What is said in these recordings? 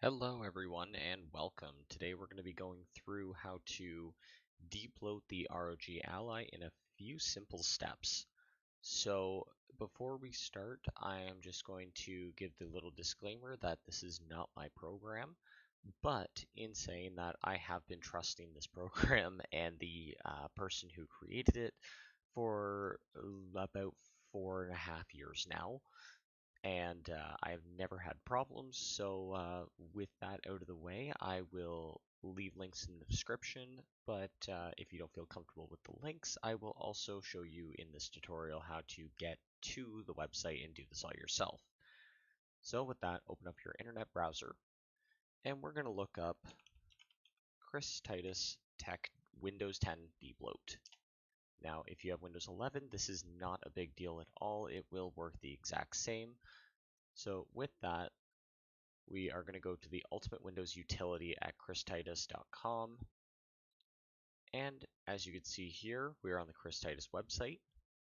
Hello everyone and welcome. Today we're going to be going through how to debloat the ROG ally in a few simple steps. So before we start, I am just going to give the little disclaimer that this is not my program, but in saying that I have been trusting this program and the person who created it for about 4.5 years now, and I've never had problems. So with that out of the way, I will leave links in the description, but if you don't feel comfortable with the links, I will also show you in this tutorial how to get to the website and do this all yourself. So with that, open up your internet browser, and we're going to look up ChrisTitus Tech Windows 10 Debloat. Now, if you have Windows 11, this is not a big deal at all. It will work the exact same. So with that, we are going to go to the Ultimate Windows utility at ChrisTitus.com. And as you can see here, we are on the ChrisTitus website.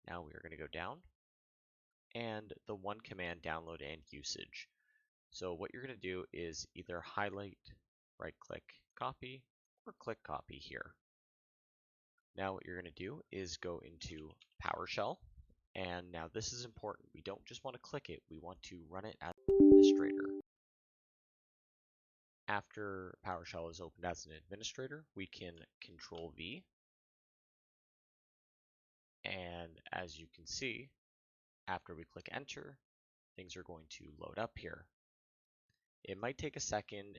Now we are going to go down and the one command download and usage. So what you're going to do is either highlight, right click, copy, or click copy here. Now what you're going to do is go into PowerShell. And now this is important. We don't just want to click it, we want to run it as an administrator. After PowerShell is opened as an administrator, we can Control V. And as you can see, after we click enter, things are going to load up here. It might take a second.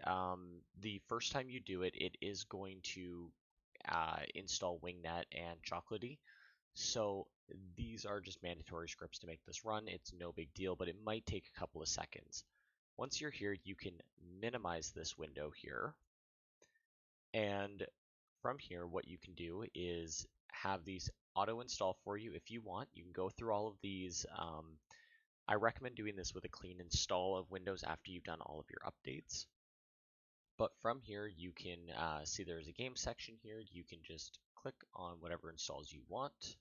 The first time you do it, it is going to install Wingnet and Chocolatey. So these are just mandatory scripts to make this run. It's no big deal, but it might take a couple of seconds. Once you're here, you can minimize this window here. And from here, what you can do is have these auto install for you if you want. You can go through all of these. I recommend doing this with a clean install of Windows after you've done all of your updates. But from here, you can see there's a game section here. You can just click on whatever installs you want.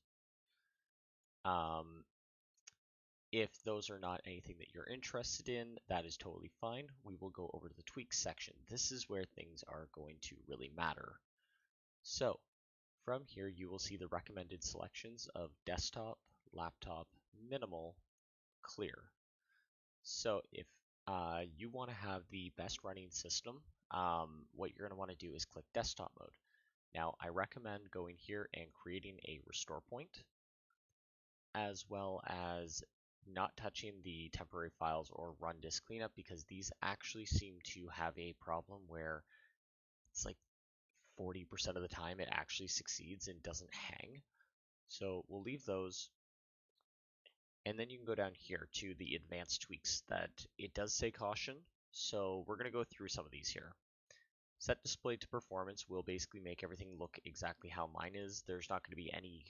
If those are not anything that you're interested in, that is totally fine. We will go over to the tweaks section. This is where things are going to really matter. So from here, you will see the recommended selections of desktop, laptop, minimal, clear. So if you want to have the best running system, what you're going to want to do is click desktop mode. Now, I recommend going here and creating a restore point, as well as not touching the temporary files or run disk cleanup, because these actually seem to have a problem where it's like 40% of the time it actually succeeds and doesn't hang. So we'll leave those. And then you can go down here to the advanced tweaks that it does say caution. So we're going to go through some of these here. Set display to performance will basically make everything look exactly how mine is. There's not going to be any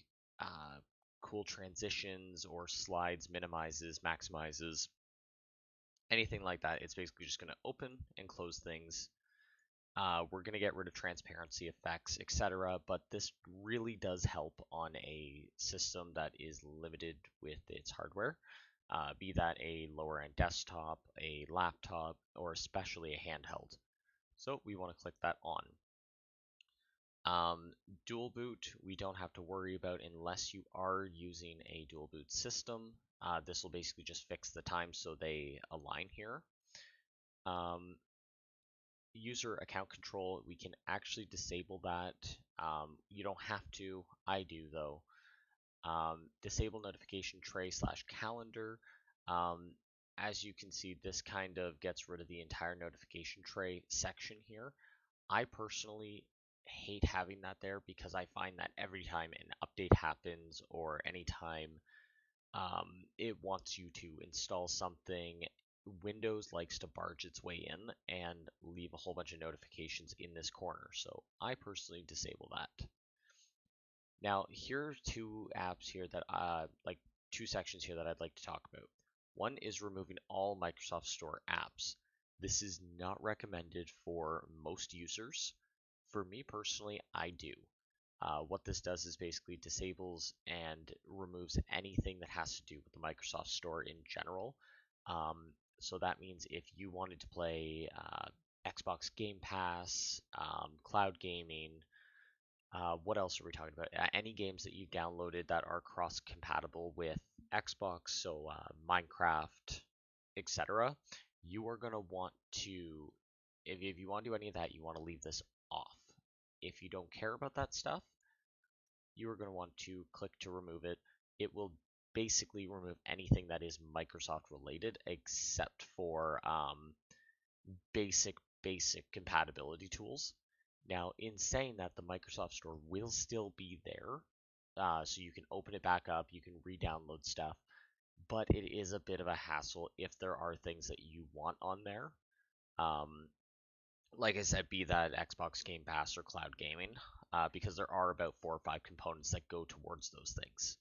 cool transitions or slides, minimizes, maximizes, anything like that. It's basically just going to open and close things. We're going to get rid of transparency effects, etc. But this really does help on a system that is limited with its hardware, be that a lower end desktop, a laptop, or especially a handheld. So we want to click that on. Dual boot, we don't have to worry about unless you are using a dual boot system. This will basically just fix the time so they align here. User account control, we can actually disable that. You don't have to, I do though. Disable notification tray / calendar. As you can see, this kind of gets rid of the entire notification tray section here. I personally hate having that there because I find that every time an update happens or anytime it wants you to install something, Windows likes to barge its way in and leave a whole bunch of notifications in this corner. So I personally disable that. Now here are two apps here that two sections here that I'd like to talk about. One is removing all Microsoft Store apps. This is not recommended for most users. For me personally, I do. What this does is basically disables and removes anything that has to do with the Microsoft Store in general. So that means if you wanted to play Xbox Game Pass, cloud gaming, what else are we talking about? Any games that you downloaded that are cross-compatible with Xbox, so Minecraft, etc. You are going to want to, if you want to do any of that, you want to leave this off. If you don't care about that stuff, you are going to want to click to remove it. It will basically remove anything that is Microsoft related except for basic compatibility tools. Now, in saying that, the Microsoft Store will still be there, so you can open it back up, you can re-download stuff, but it is a bit of a hassle if there are things that you want on there. Like I said, be that Xbox Game Pass or cloud gaming, because there are about 4 or 5 components that go towards those things.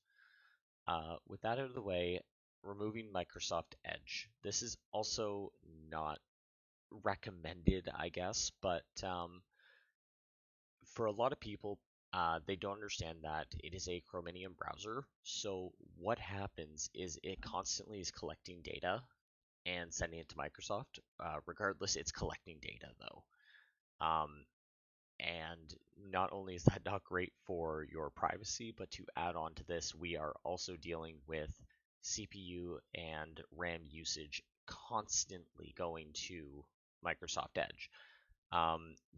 With that out of the way, removing Microsoft Edge. This is also not recommended, I guess, but for a lot of people, they don't understand that it is a Chromium browser. So what happens is it constantly is collecting data and sending it to Microsoft. Regardless, it's collecting data though. And not only is that not great for your privacy, but to add on to this, we are also dealing with CPU and RAM usage constantly going to Microsoft Edge.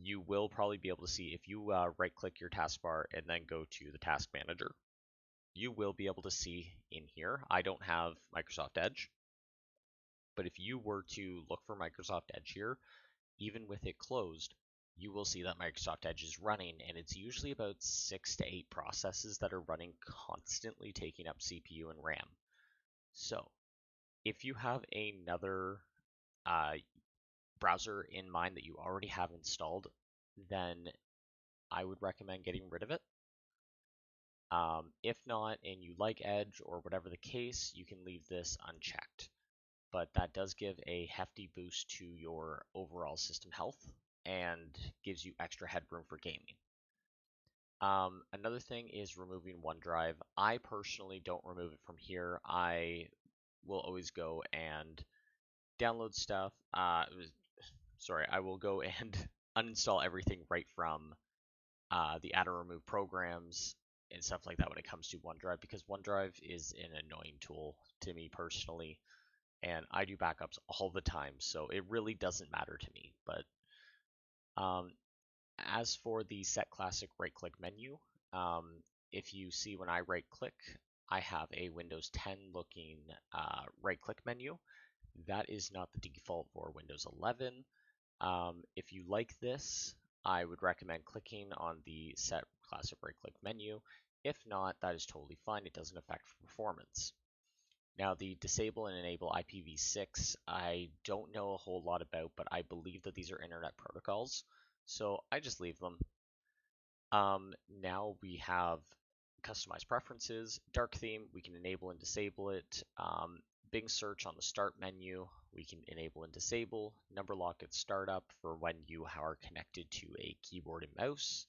You will probably be able to see if you right click your taskbar and then go to the task manager, you will be able to see in here, I don't have Microsoft Edge, but if you were to look for Microsoft Edge here, even with it closed, you will see that Microsoft Edge is running, and it's usually about 6 to 8 processes that are running constantly, taking up CPU and RAM. So if you have another browser in mind that you already have installed, then I would recommend getting rid of it. If not, and you like Edge or whatever the case, you can leave this unchecked. But that does give a hefty boost to your overall system health and gives you extra headroom for gaming. Another thing is removing OneDrive. I personally don't remove it from here. I will always go and download stuff. I will go and uninstall everything right from the add or remove programs and stuff like that when it comes to OneDrive, because OneDrive is an annoying tool to me personally, and I do backups all the time, so it really doesn't matter to me. But as for the set classic right click menu, if you see when I right click, I have a Windows 10 looking right click menu. That is not the default for Windows 11. If you like this, I would recommend clicking on the set classic right click menu. If not, that is totally fine. It doesn't affect performance. Now, the disable and enable IPv6, I don't know a whole lot about, but I believe that these are internet protocols, so I just leave them. Now we have customized preferences, dark theme, we can enable and disable it. Bing search on the start menu, we can enable and disable. Number lock at startup for when you are connected to a keyboard and mouse.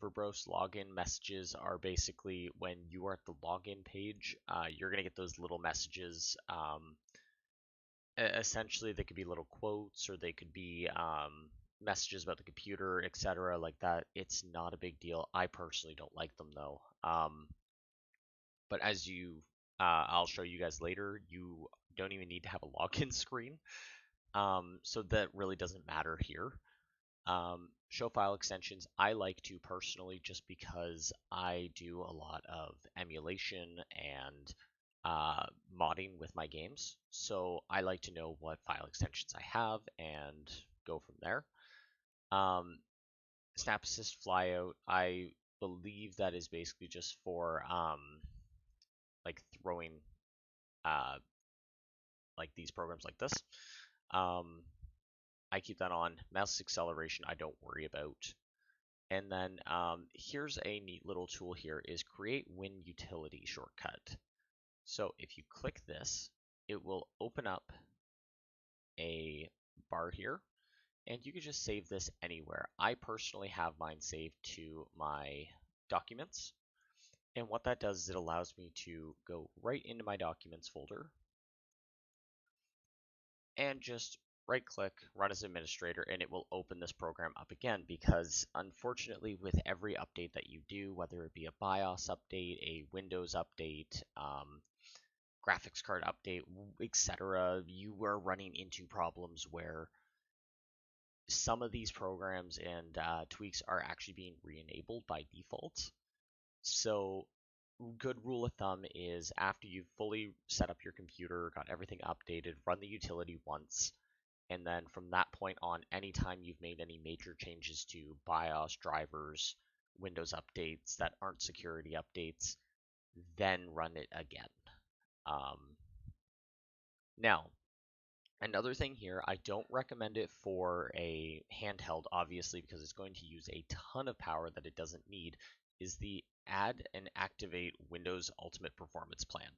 Verbose login messages are basically when you are at the login page, you're going to get those little messages. Essentially, they could be little quotes, or they could be messages about the computer, etc. like that. It's not a big deal. I personally don't like them though. But as I'll show you guys later, you don't even need to have a login screen. So that really doesn't matter here. Show file extensions, I like to personally, just because I do a lot of emulation and modding with my games. So I like to know what file extensions I have and go from there. Snap assist flyout, I believe that is basically just for like throwing like these programs like this. I keep that on. Mouse acceleration, I don't worry about. And then here's a neat little tool here, is create Win utility shortcut. So if you click this, it will open up a bar here, and you can just save this anywhere. I personally have mine saved to my documents. And what that does is it allows me to go right into my documents folder, and just right click, run as administrator, and it will open this program up again, because unfortunately with every update that you do, whether it be a BIOS update, a Windows update, graphics card update, etc., you are running into problems where some of these programs and tweaks are actually being re-enabled by default. So good rule of thumb is after you've fully set up your computer, got everything updated, run the utility once, and then from that point on, anytime you've made any major changes to BIOS, drivers, Windows updates that aren't security updates, then run it again. Now, another thing here, I don't recommend it for a handheld, obviously, because it's going to use a ton of power that it doesn't need, is the add and activate Windows Ultimate Performance Plan.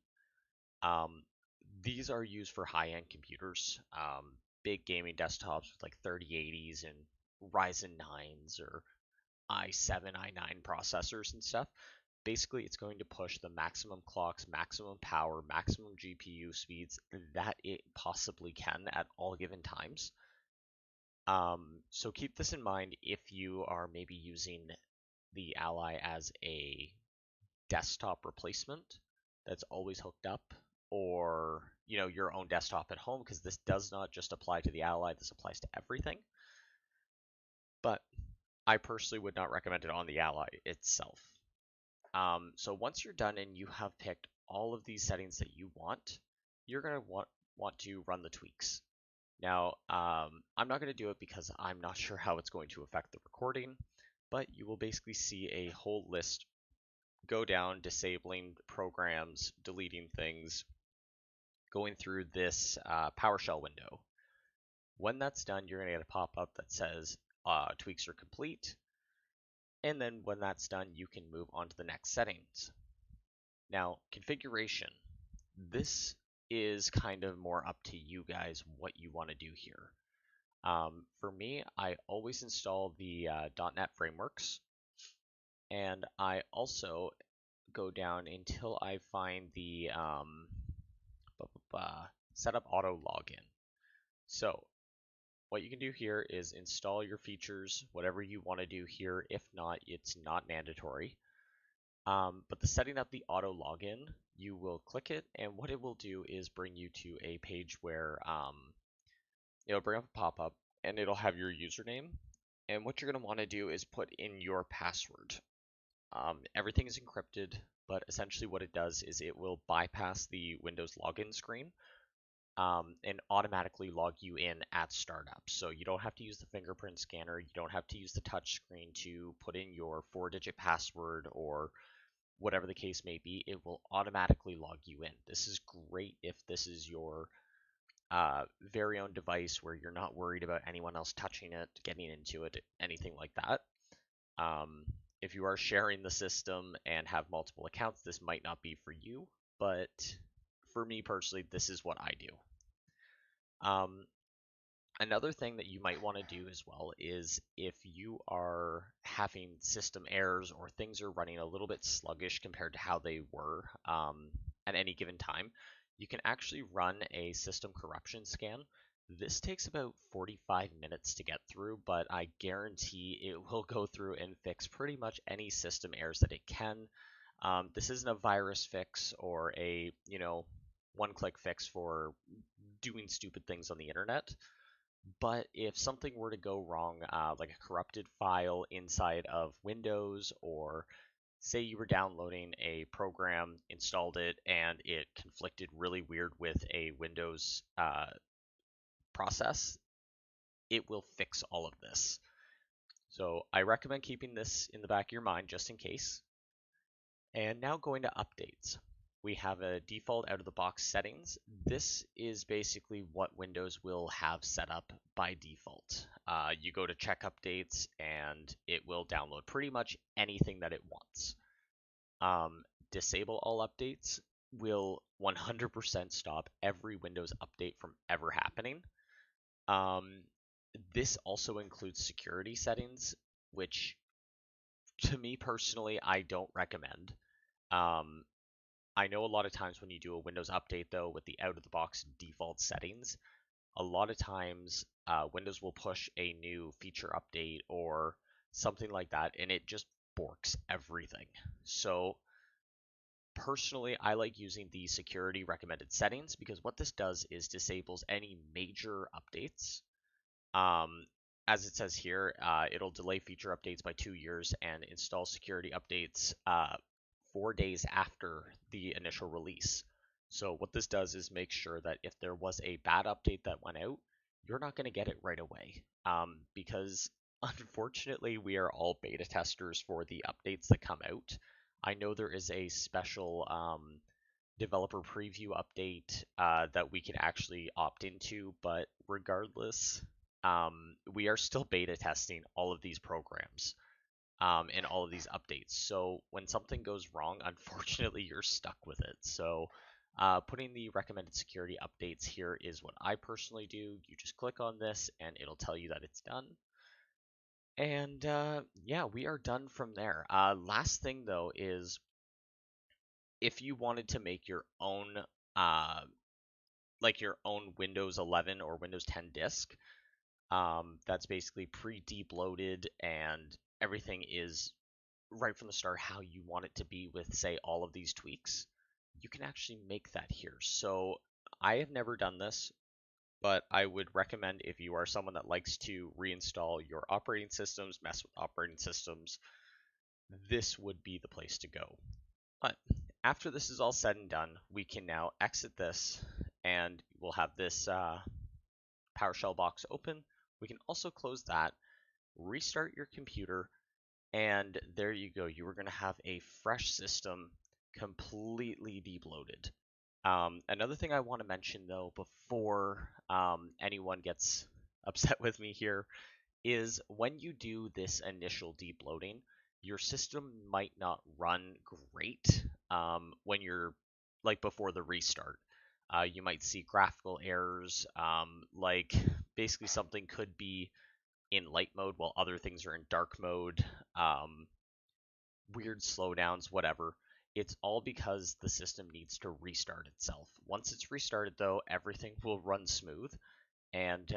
These are used for high-end computers, big gaming desktops with like 3080s and Ryzen 9s or i7, i9 processors and stuff. Basically, it's going to push the maximum clocks, maximum power, maximum GPU speeds that it possibly can at all given times. So keep this in mind if you are maybe using the Ally as a desktop replacement that's always hooked up, or your own desktop at home, because this does not just apply to the Ally, this applies to everything. But I personally would not recommend it on the Ally itself. So once you're done and you have picked all of these settings that you want, you're going to want to run the tweaks. Now, I'm not going to do it because I'm not sure how it's going to affect the recording, but you will basically see a whole list go down, disabling programs, deleting things, going through this PowerShell window. When that's done, you're going to get a pop-up that says tweaks are complete. And then when that's done, you can move on to the next settings. Now, configuration. This is kind of more up to you guys what you want to do here. For me, I always install the .NET frameworks, and I also go down until I find the set up auto login. So what you can do here is install your features, whatever you want to do here. If not, it's not mandatory. But the setting up the auto login, you will click it, and what it will do is bring you to a page where it'll bring up a pop-up, and it'll have your username. And what you're going to want to do is put in your password. Everything is encrypted, but essentially what it does is it will bypass the Windows login screen and automatically log you in at startup. So you don't have to use the fingerprint scanner, you don't have to use the touch screen to put in your 4-digit password or whatever the case may be. It will automatically log you in. This is great if this is your very own device where you're not worried about anyone else touching it, getting into it, anything like that. If you are sharing the system and have multiple accounts, this might not be for you, but for me personally, this is what I do. Another thing that you might want to do as well is if you are having system errors or things are running a little bit sluggish compared to how they were at any given time, you can actually run a system corruption scan. This takes about 45 minutes to get through, but I guarantee it will go through and fix pretty much any system errors that it can. This isn't a virus fix or a one-click fix for doing stupid things on the internet. But if something were to go wrong, like a corrupted file inside of Windows, or say you were downloading a program, installed it, and it conflicted really weird with a Windows process, it will fix all of this. So I recommend keeping this in the back of your mind just in case. And now going to updates. We have a default out-of-the-box settings. This is basically what Windows will have set up by default. You go to check updates and it will download pretty much anything that it wants. Disable all updates will 100% stop every Windows update from ever happening. This also includes security settings, which to me personally, I don't recommend. I know a lot of times when you do a Windows update, though, with the out-of-the-box default settings, a lot of times Windows will push a new feature update or something like that, and it just borks everything. So personally, I like using the security recommended settings because what this does is disables any major updates. As it says here, it'll delay feature updates by 2 years and install security updates 4 days after the initial release. So what this does is make sure that if there was a bad update that went out, you're not going to get it right away. Because unfortunately, we are all beta testers for the updates that come out. I know there is a special developer preview update that we can actually opt into, but regardless, we are still beta testing all of these programs and all of these updates. So when something goes wrong, unfortunately, you're stuck with it. So putting the recommended security updates here is what I personally do. You just click on this and it'll tell you that it's done. And yeah, we are done from there. Last thing though is if you wanted to make your own like your own Windows 11 or Windows 10 disk, that's basically pre-debloated and everything is right from the start how you want it to be with, say, all of these tweaks, you can actually make that here. So I have never done this, but I would recommend if you are someone that likes to reinstall your operating systems, mess with operating systems, this would be the place to go. But after this is all said and done, we can now exit this and we'll have this PowerShell box open. We can also close that, restart your computer, and there you go. You are going to have a fresh system completely debloated. Another thing I want to mention though, before anyone gets upset with me here, is when you do this initial debloating, your system might not run great when you're like before the restart. You might see graphical errors, like basically something could be in light mode while other things are in dark mode, weird slowdowns, whatever. It's all because the system needs to restart itself. Once it's restarted, though, everything will run smooth. And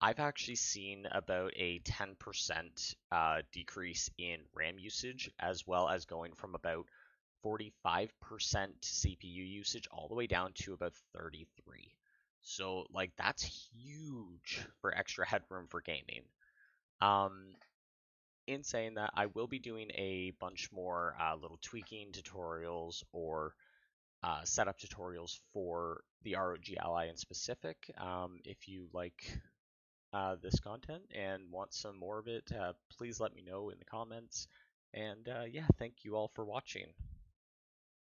I've actually seen about a 10% decrease in RAM usage, as well as going from about 45% CPU usage all the way down to about 33. So, like, that's huge for extra headroom for gaming. In saying that, I will be doing a bunch more little tweaking tutorials or setup tutorials for the ROG Ally in specific. If you like this content and want some more of it, please let me know in the comments. And yeah, thank you all for watching.